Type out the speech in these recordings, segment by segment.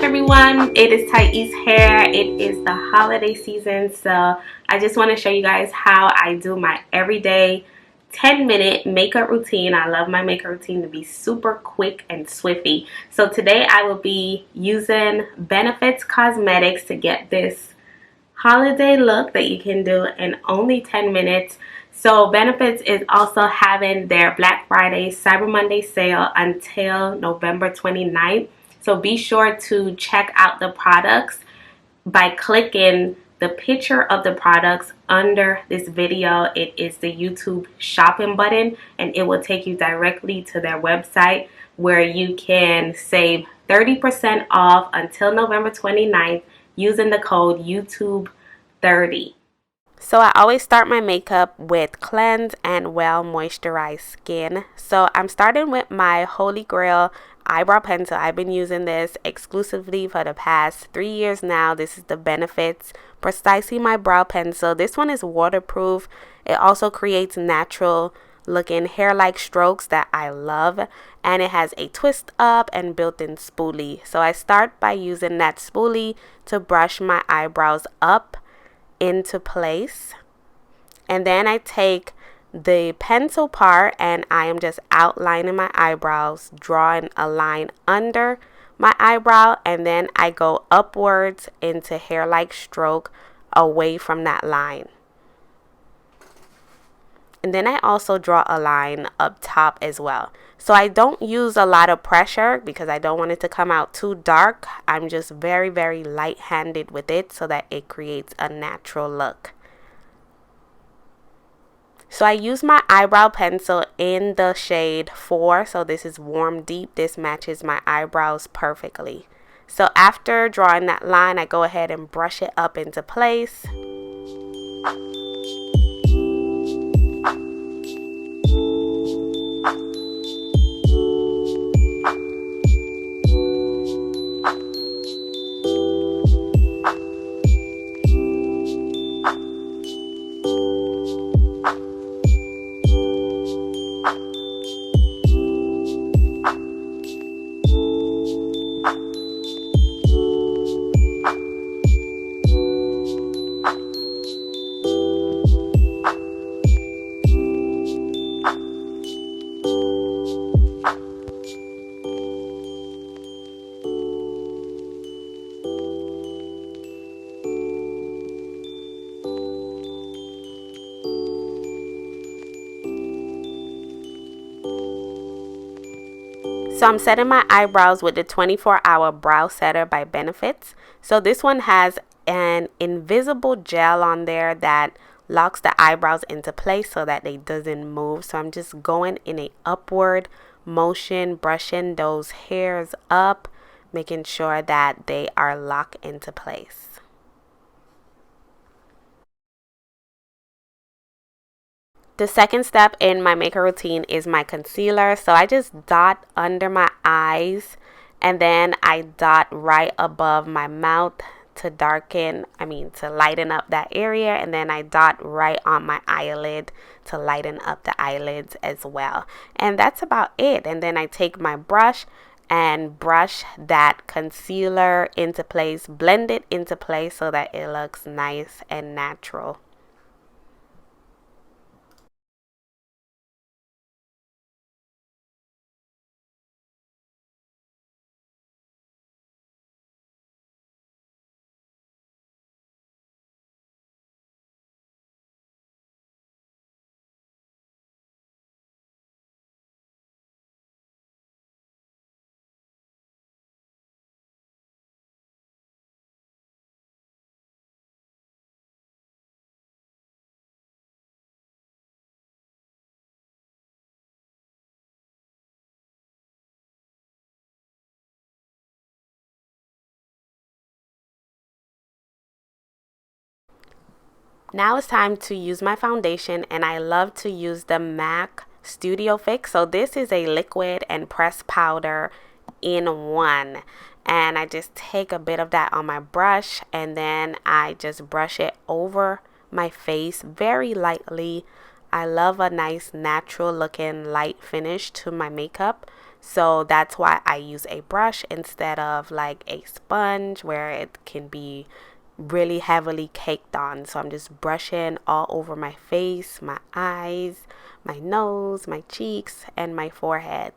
everyone, it is Thais hair. It is the holiday season, so I just want to show you guys how I do my everyday 10-minute makeup routine. I love my makeup routine to be super quick and swifty. So today I will be using Benefits Cosmetics to get this holiday look that you can do in only 10 minutes. So Benefits is also having their Black Friday Cyber Monday sale until November 29th. So be sure to check out the products by clicking the picture of the products under this video. It is the YouTube shopping button, and it will take you directly to their website where you can save 30% off until November 29th using the code YouTube30. So I always start my makeup with cleanse and well moisturized skin. So I'm starting with my Holy Grail eyebrow pencil. I've been using this exclusively for the past 3 years now. This is the Benefits Precisely My Brow Pencil. This one is waterproof. It also creates natural looking hair-like strokes that I love, and it has a twist up and built-in spoolie. So I start by using that spoolie to brush my eyebrows up into place, and then I take the pencil part and I am just outlining my eyebrows, drawing a line under my eyebrow, and then I go upwards into hair-like stroke away from that line. And then I also draw a line up top as well. So I don't use a lot of pressure because I don't want it to come out too dark. I'm just very, very light-handed with it so that it creates a natural look. So I use my eyebrow pencil in the shade 4. So this is Warm Deep. This matches my eyebrows perfectly. So after drawing that line, I go ahead and brush it up into place. So I'm setting my eyebrows with the 24-hour brow setter by Benefits. So this one has an invisible gel on there that locks the eyebrows into place so that they doesn't move. So I'm just going in a upward motion, brushing those hairs up, making sure that they are locked into place. The second step in my makeup routine is my concealer. So I just dot under my eyes, and then I dot right above my mouth to lighten up that area, and then I dot right on my eyelid to lighten up the eyelids as well. And that's about it. And then I take my brush and brush that concealer into place, blend it into place so that it looks nice and natural. Now it's time to use my foundation, and I love to use the MAC Studio Fix. So this is a liquid and pressed powder in one, and I just take a bit of that on my brush, and then I just brush it over my face very lightly. I love a nice natural looking light finish to my makeup, So that's why I use a brush instead of like a sponge where it can be really heavily caked on. So I'm just brushing all over my face, my eyes, my nose, my cheeks, and my forehead.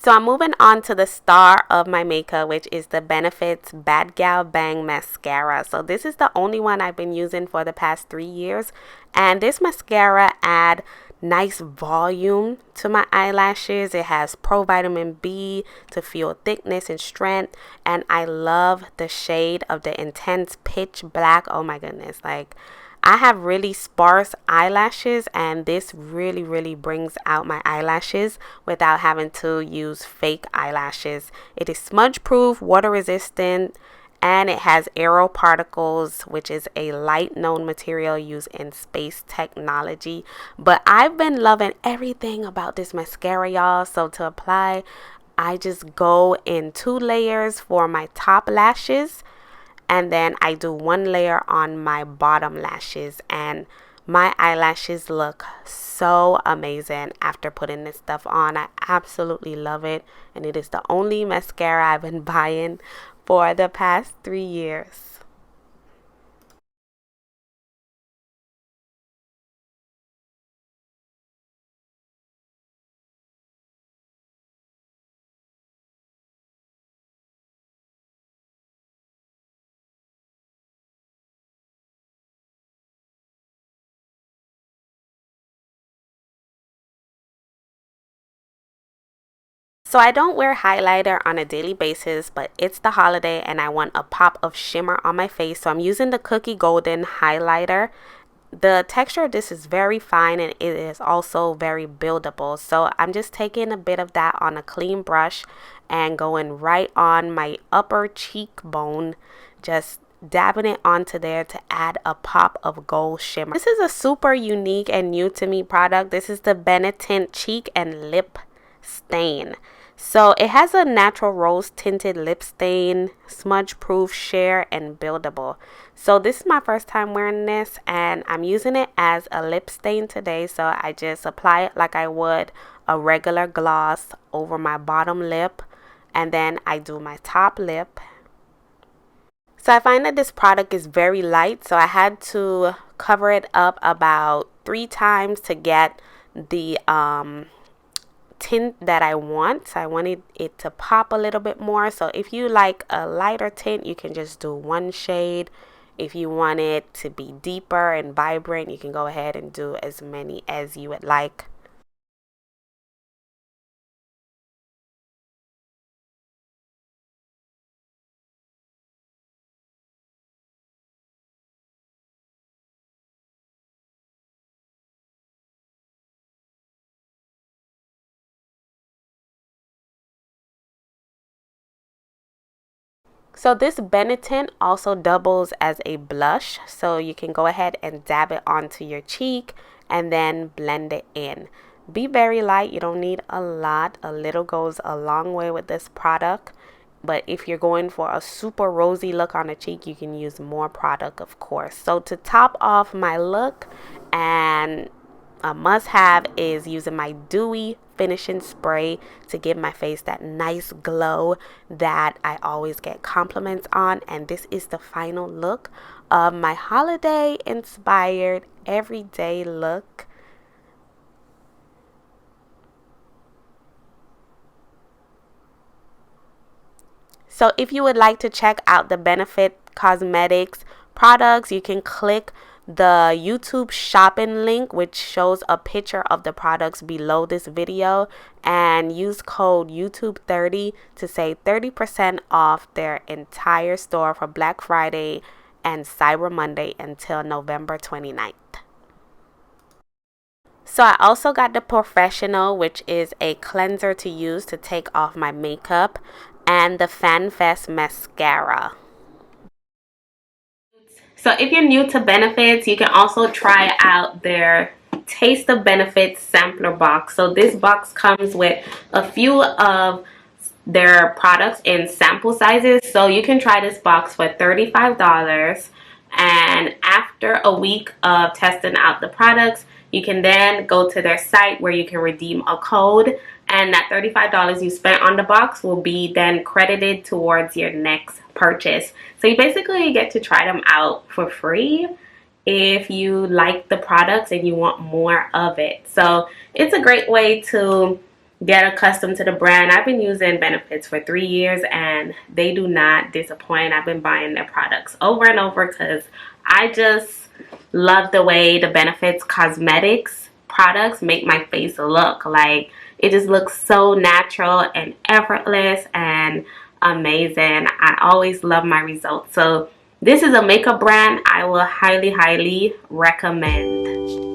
So I'm moving on to the star of my makeup, which is the Benefits Bad Gal Bang Mascara. So this is the only one I've been using for the past 3 years. And this mascara add nice volume to my eyelashes. It has pro vitamin B to fuel thickness and strength. And I love the shade of the intense pitch black. Oh my goodness. Like, I have really sparse eyelashes, and this really brings out my eyelashes without having to use fake eyelashes. It is smudge proof, water resistant, and it has aero particles, which is a light known material used in space technology. But I've been loving everything about this mascara, y'all. So to apply, I just go in 2 layers for my top lashes, and then I do 1 layer on my bottom lashes, and my eyelashes look so amazing after putting this stuff on. I absolutely love it, and it is the only mascara I've been buying for the past 3 years. So I don't wear highlighter on a daily basis, but it's the holiday and I want a pop of shimmer on my face. So I'm using the Cookie Golden highlighter. The texture of this is very fine, and it is also very buildable. So I'm just taking a bit of that on a clean brush and going right on my upper cheekbone, just dabbing it onto there to add a pop of gold shimmer. This is a super unique and new to me product. This is the Benetint Cheek and Lip Stain. So it has a natural rose tinted lip stain, smudge proof, sheer, and buildable. So this is my first time wearing this, and I'm using it as a lip stain today. So I just apply it like I would a regular gloss over my bottom lip, and then I do my top lip. So I find that this product is very light, so I had to cover it up about 3 times to get the tint that I want. So I wanted it to pop a little bit more. So if you like a lighter tint, you can just do 1 shade. If you want it to be deeper and vibrant, you can go ahead and do as many as you would like. So this Benetint also doubles as a blush, so you can go ahead and dab it onto your cheek and then blend it in. Be very light, you don't need a lot. A little goes a long way with this product. But if you're going for a super rosy look on the cheek, you can use more product, of course. So to top off my look, and a must-have is using my dewy finishing spray to give my face that nice glow that I always get compliments on. And this is the final look of my holiday inspired everyday look. So if you would like to check out the Benefit Cosmetics products, you can click the YouTube shopping link, which shows a picture of the products below this video, and use code YouTube30 to save 30% off their entire store for Black Friday and Cyber Monday until November 29th. So I also got the Professional, which is a cleanser to use to take off my makeup, and the FanFest mascara. So if you're new to Benefits, you can also try out their Taste the Benefits sampler box. So this box comes with a few of their products in sample sizes. So you can try this box for $35, and after a week of testing out the products, you can then go to their site where you can redeem a code, and that $35 you spent on the box will be then credited towards your next purchase. So you basically get to try them out for free if you like the products and you want more of it. So it's a great way to get accustomed to the brand. I've been using Benefits for 3 years and they do not disappoint. I've been buying their products over and over because I just love the way the Benefits cosmetics products make my face look. Like, it just looks so natural and effortless and amazing. I always love my results. So this is a makeup brand I will highly recommend.